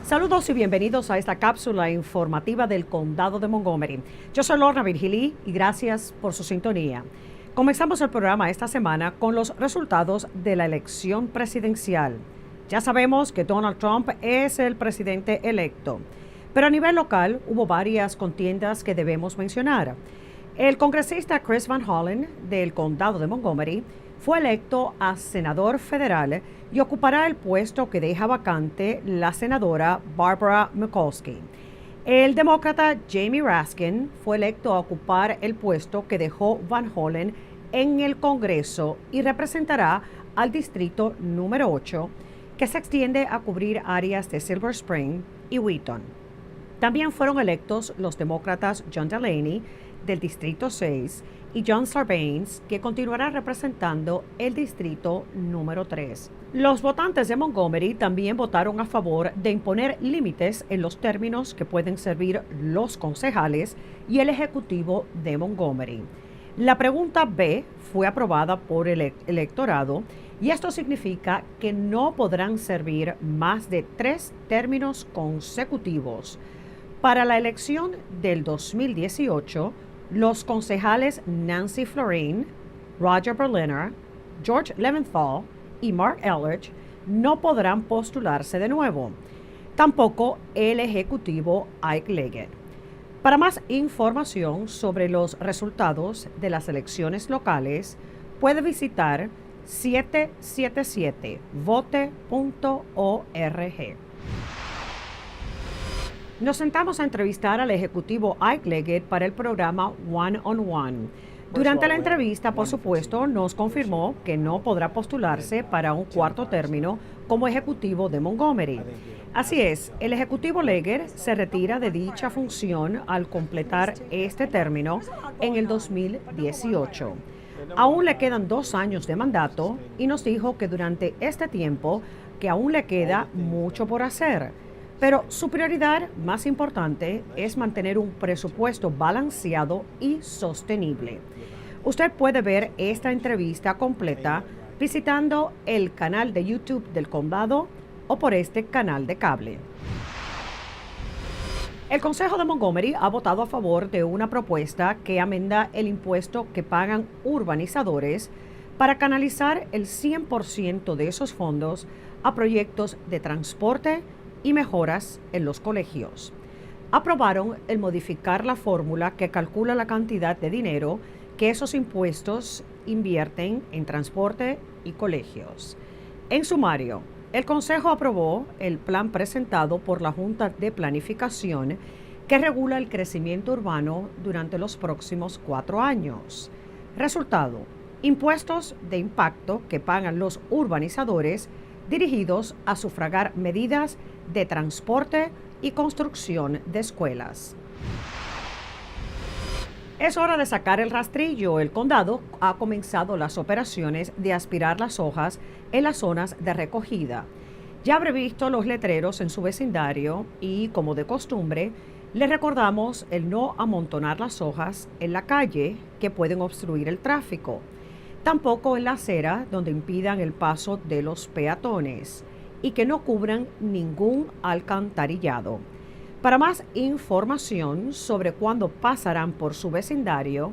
Saludos y bienvenidos a esta cápsula informativa del Condado de Montgomery. Yo soy Lorna Virgili y gracias por su sintonía. Comenzamos el programa esta semana con los resultados de la elección presidencial. Ya sabemos que Donald Trump es el presidente electo, pero a nivel local hubo varias contiendas que debemos mencionar. El congresista Chris Van Hollen del Condado de Montgomery fue electo a senador federal y ocupará el puesto que deja vacante la senadora Barbara Mikulski. El demócrata Jamie Raskin fue electo a ocupar el puesto que dejó Van Hollen en el Congreso y representará al distrito número 8, que se extiende a cubrir áreas de Silver Spring y Wheaton. También fueron electos los demócratas John Delaney del distrito 6 y John Sarbanes, que continuará representando el distrito número 3. Los votantes de Montgomery también votaron a favor de imponer límites en los términos que pueden servir los concejales y el ejecutivo de Montgomery. La pregunta B fue aprobada por el electorado y esto significa que no podrán servir más de 3 términos consecutivos. Para la elección del 2018, los concejales Nancy Florine, Roger Berliner, George Leventhal y Mark Elledge no podrán postularse de nuevo. Tampoco el ejecutivo Ike Leggett. Para más información sobre los resultados de las elecciones locales, puede visitar 777vote.org. Nos sentamos a entrevistar al ejecutivo Ike Leggett para el programa One on One. Durante la entrevista, por supuesto, nos confirmó que no podrá postularse para un cuarto término como ejecutivo de Montgomery. Así es, el ejecutivo Leggett se retira de dicha función al completar este término en el 2018. Aún le quedan 2 años de mandato y nos dijo que durante este tiempo que aún le queda mucho por hacer. Pero su prioridad más importante es mantener un presupuesto balanceado y sostenible. Usted puede ver esta entrevista completa visitando el canal de YouTube del condado o por este canal de cable. El Consejo de Montgomery ha votado a favor de una propuesta que amenda el impuesto que pagan urbanizadores para canalizar el 100% de esos fondos a proyectos de transporte y mejoras en los colegios. Aprobaron el modificar la fórmula que calcula la cantidad de dinero que esos impuestos invierten en transporte y colegios. En sumario, el Consejo aprobó el plan presentado por la Junta de Planificación que regula el crecimiento urbano durante los próximos 4 años. Resultado: impuestos de impacto que pagan los urbanizadores dirigidos a sufragar medidas de transporte y construcción de escuelas. Es hora de sacar el rastrillo. El condado ha comenzado las operaciones de aspirar las hojas en las zonas de recogida. Ya habré visto los letreros en su vecindario y, como de costumbre, le recordamos el no amontonar las hojas en la calle que pueden obstruir el tráfico. Tampoco en la acera donde impidan el paso de los peatones y que no cubran ningún alcantarillado. Para más información sobre cuándo pasarán por su vecindario,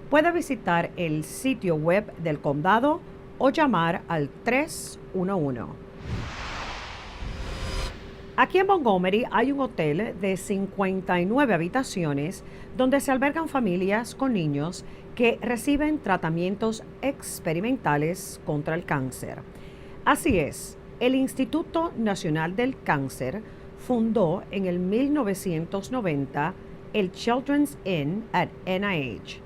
puede visitar el sitio web del condado o llamar al 311. Aquí en Montgomery hay un hotel de 59 habitaciones donde se albergan familias con niños que reciben tratamientos experimentales contra el cáncer. Así es, el Instituto Nacional del Cáncer fundó en el 1990 el Children's Inn at NIH,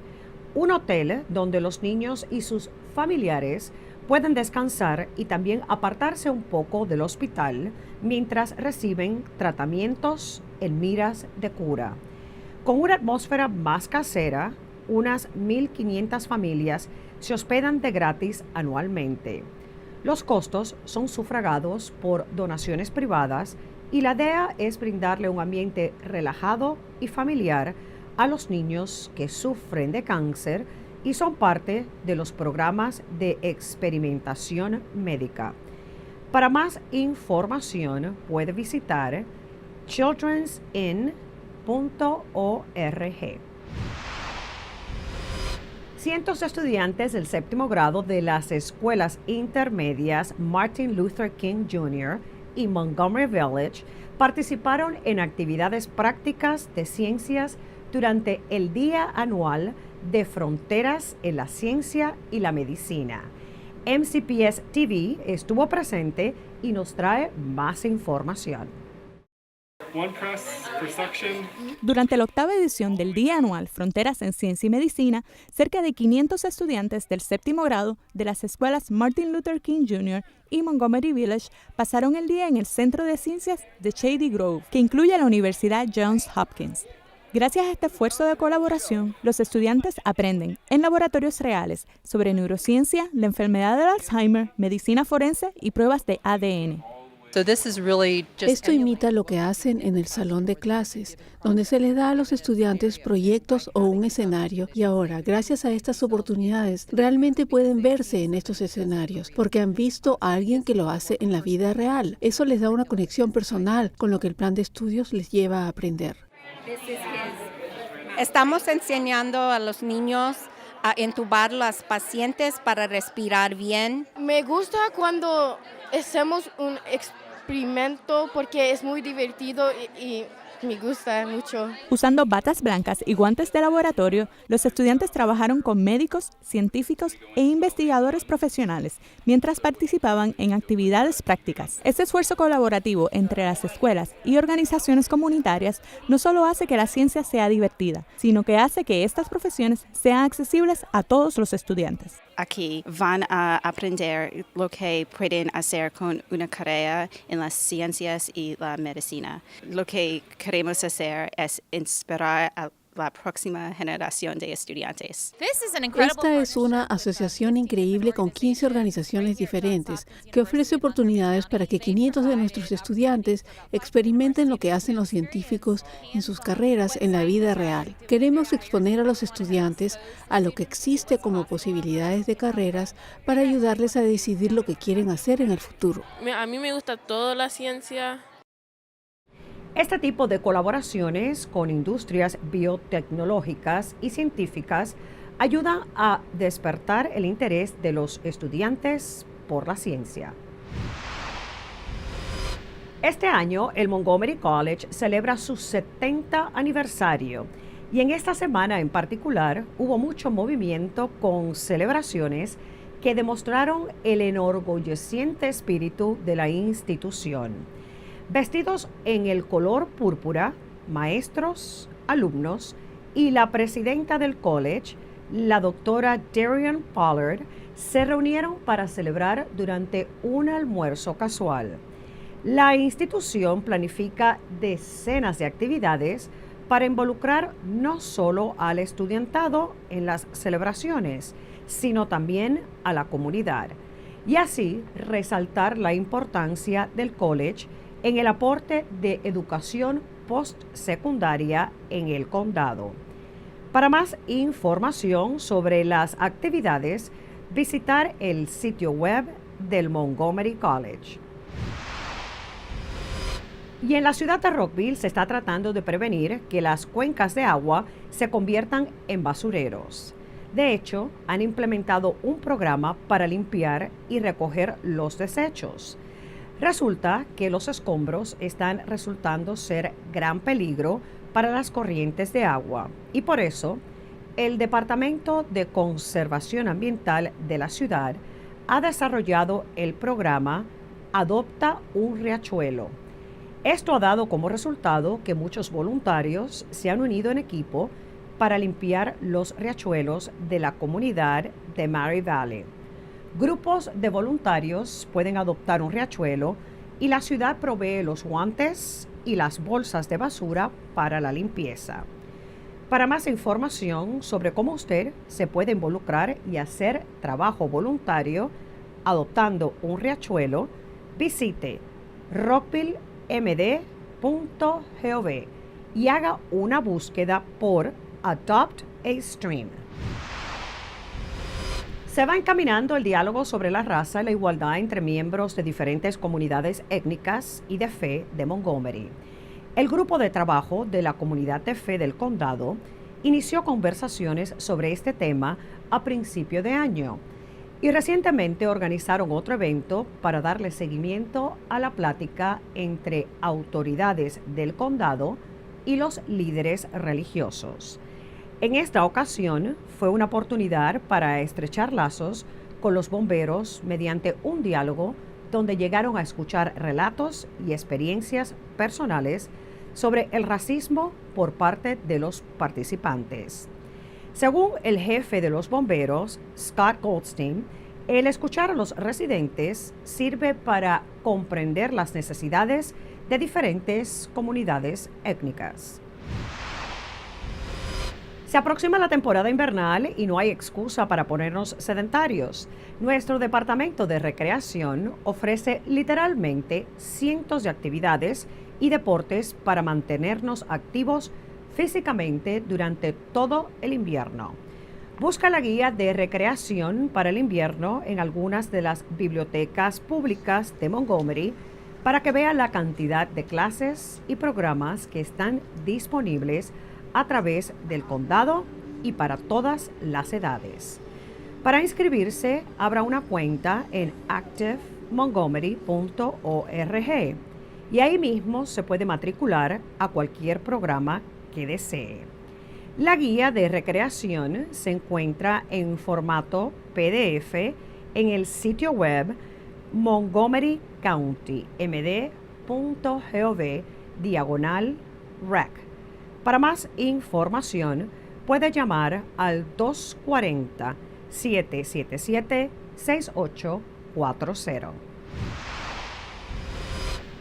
un hotel donde los niños y sus familiares pueden descansar y también apartarse un poco del hospital mientras reciben tratamientos en miras de cura. Con una atmósfera más casera, unas 1,500 familias se hospedan de gratis anualmente. Los costos son sufragados por donaciones privadas y la idea es brindarle un ambiente relajado y familiar a los niños que sufren de cáncer y son parte de los programas de experimentación médica. Para más información puede visitar children'sinn.org. Cientos de estudiantes del séptimo grado de las escuelas intermedias Martin Luther King Jr. y Montgomery Village participaron en actividades prácticas de ciencias durante el Día Anual de Fronteras en la Ciencia y la Medicina. MCPS TV estuvo presente y nos trae más información. Durante la octava edición del Día Anual Fronteras en Ciencia y Medicina, cerca de 500 estudiantes del séptimo grado de las escuelas Martin Luther King Jr. y Montgomery Village pasaron el día en el Centro de Ciencias de Shady Grove, que incluye la Universidad Johns Hopkins. Gracias a este esfuerzo de colaboración, los estudiantes aprenden en laboratorios reales sobre neurociencia, la enfermedad del Alzheimer, medicina forense y pruebas de ADN. Esto imita lo que hacen en el salón de clases, donde se les da a los estudiantes proyectos o un escenario, y ahora, gracias a estas oportunidades, realmente pueden verse en estos escenarios, porque han visto a alguien que lo hace en la vida real. Eso les da una conexión personal con lo que el plan de estudios les lleva a aprender. Estamos enseñando a los niños a intubar a los pacientes para respirar bien. Me gusta cuando hacemos un experimento porque es muy divertido y me gusta mucho. Usando batas blancas y guantes de laboratorio, los estudiantes trabajaron con médicos, científicos e investigadores profesionales mientras participaban en actividades prácticas. Este esfuerzo colaborativo entre las escuelas y organizaciones comunitarias no solo hace que la ciencia sea divertida, sino que hace que estas profesiones sean accesibles a todos los estudiantes. Aquí van a aprender lo que pueden hacer con una carrera en las ciencias y la medicina. Lo que queremos hacer es inspirar a la próxima generación de estudiantes. Esta es una asociación increíble con 15 organizaciones diferentes que ofrece oportunidades para que 500 de nuestros estudiantes experimenten lo que hacen los científicos en sus carreras en la vida real. Queremos exponer a los estudiantes a lo que existe como posibilidades de carreras para ayudarles a decidir lo que quieren hacer en el futuro. A mí me gusta toda la ciencia. Este tipo de colaboraciones con industrias biotecnológicas y científicas ayuda a despertar el interés de los estudiantes por la ciencia. Este año, el Montgomery College celebra su 70 aniversario y en esta semana en particular hubo mucho movimiento con celebraciones que demostraron el enorgulleciente espíritu de la institución. Vestidos en el color púrpura, maestros, alumnos y la presidenta del college, la doctora Darian Pollard, se reunieron para celebrar durante un almuerzo casual. La institución planifica decenas de actividades para involucrar no solo al estudiantado en las celebraciones, sino también a la comunidad, y así resaltar la importancia del college en el aporte de educación postsecundaria en el condado. Para más información sobre las actividades, visitar el sitio web del Montgomery College. Y en la ciudad de Rockville se está tratando de prevenir que las cuencas de agua se conviertan en basureros. De hecho, han implementado un programa para limpiar y recoger los desechos. Resulta que los escombros están resultando ser gran peligro para las corrientes de agua y por eso el Departamento de Conservación Ambiental de la ciudad ha desarrollado el programa Adopta un Riachuelo. Esto ha dado como resultado que muchos voluntarios se han unido en equipo para limpiar los riachuelos de la comunidad de Mary Valley. Grupos de voluntarios pueden adoptar un riachuelo y la ciudad provee los guantes y las bolsas de basura para la limpieza. Para más información sobre cómo usted se puede involucrar y hacer trabajo voluntario adoptando un riachuelo, visite rockvillemd.gov y haga una búsqueda por Adopt a Stream. Se va encaminando el diálogo sobre la raza y la igualdad entre miembros de diferentes comunidades étnicas y de fe de Montgomery. El grupo de trabajo de la comunidad de fe del condado inició conversaciones sobre este tema a principio de año y recientemente organizaron otro evento para darle seguimiento a la plática entre autoridades del condado y los líderes religiosos. En esta ocasión fue una oportunidad para estrechar lazos con los bomberos mediante un diálogo donde llegaron a escuchar relatos y experiencias personales sobre el racismo por parte de los participantes. Según el jefe de los bomberos, Scott Goldstein, el escuchar a los residentes sirve para comprender las necesidades de diferentes comunidades étnicas. Se aproxima la temporada invernal y no hay excusa para ponernos sedentarios. Nuestro departamento de recreación ofrece literalmente cientos de actividades y deportes para mantenernos activos físicamente durante todo el invierno. Busca la guía de recreación para el invierno en algunas de las bibliotecas públicas de Montgomery para que vea la cantidad de clases y programas que están disponibles a través del condado y para todas las edades. Para inscribirse, abra una cuenta en activemontgomery.org y ahí mismo se puede matricular a cualquier programa que desee. La guía de recreación se encuentra en formato PDF en el sitio web montgomerykountymd.gov/rec. Para más información, puede llamar al 240-777-6840.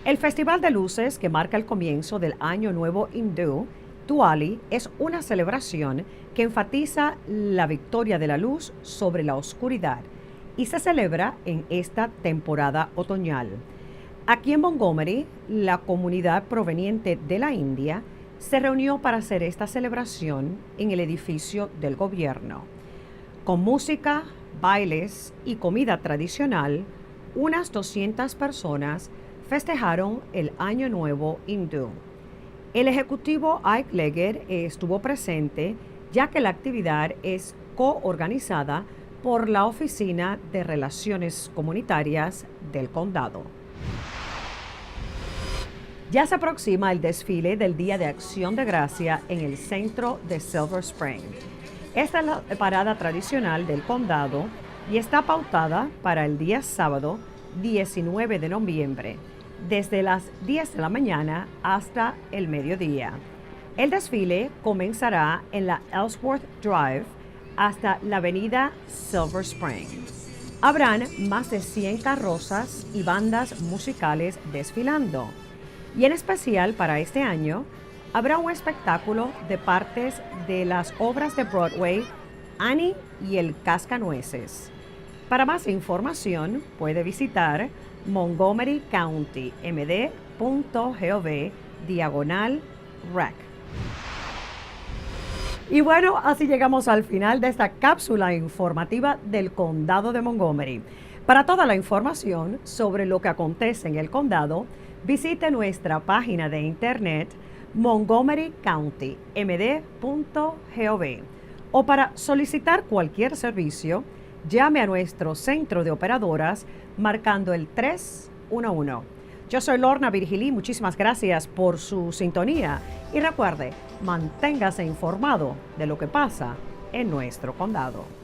El Festival de Luces, que marca el comienzo del Año Nuevo Hindú, Diwali, es una celebración que enfatiza la victoria de la luz sobre la oscuridad y se celebra en esta temporada otoñal. Aquí en Montgomery, la comunidad proveniente de la India se reunió para hacer esta celebración en el edificio del gobierno. Con música, bailes y comida tradicional, unas 200 personas festejaron el Año Nuevo Hindú. El ejecutivo Ike Leggett estuvo presente, ya que la actividad es coorganizada por la Oficina de Relaciones Comunitarias del condado. Ya se aproxima el desfile del Día de Acción de Gracia en el centro de Silver Spring. Esta es la parada tradicional del condado y está pautada para el día sábado 19 de noviembre, desde las 10 de la mañana hasta el mediodía. El desfile comenzará en la Ellsworth Drive hasta la avenida Silver Spring. Habrán más de 100 carrozas y bandas musicales desfilando. Y en especial para este año, habrá un espectáculo de partes de las obras de Broadway Annie y el Cascanueces. Para más información, puede visitar montgomerykountymd.gov/rec. Y bueno, así llegamos al final de esta cápsula informativa del Condado de Montgomery. Para toda la información sobre lo que acontece en el condado, visite nuestra página de internet montgomerykountymd.gov o para solicitar cualquier servicio, llame a nuestro centro de operadoras marcando el 311. Yo soy Lorna Virgilí, muchísimas gracias por su sintonía y recuerde, manténgase informado de lo que pasa en nuestro condado.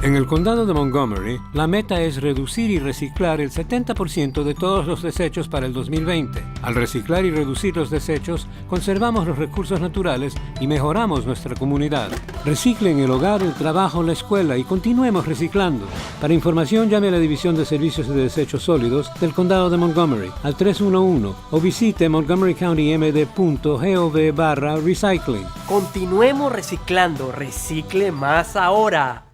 En el condado de Montgomery, la meta es reducir y reciclar el 70% de todos los desechos para el 2020. Al reciclar y reducir los desechos, conservamos los recursos naturales y mejoramos nuestra comunidad. Recicle en el hogar, el trabajo, la escuela y continuemos reciclando. Para información, llame a la División de Servicios de Desechos Sólidos del condado de Montgomery al 311 o visite montgomerykountymd.gov/recycling. Continuemos reciclando, recicle más ahora.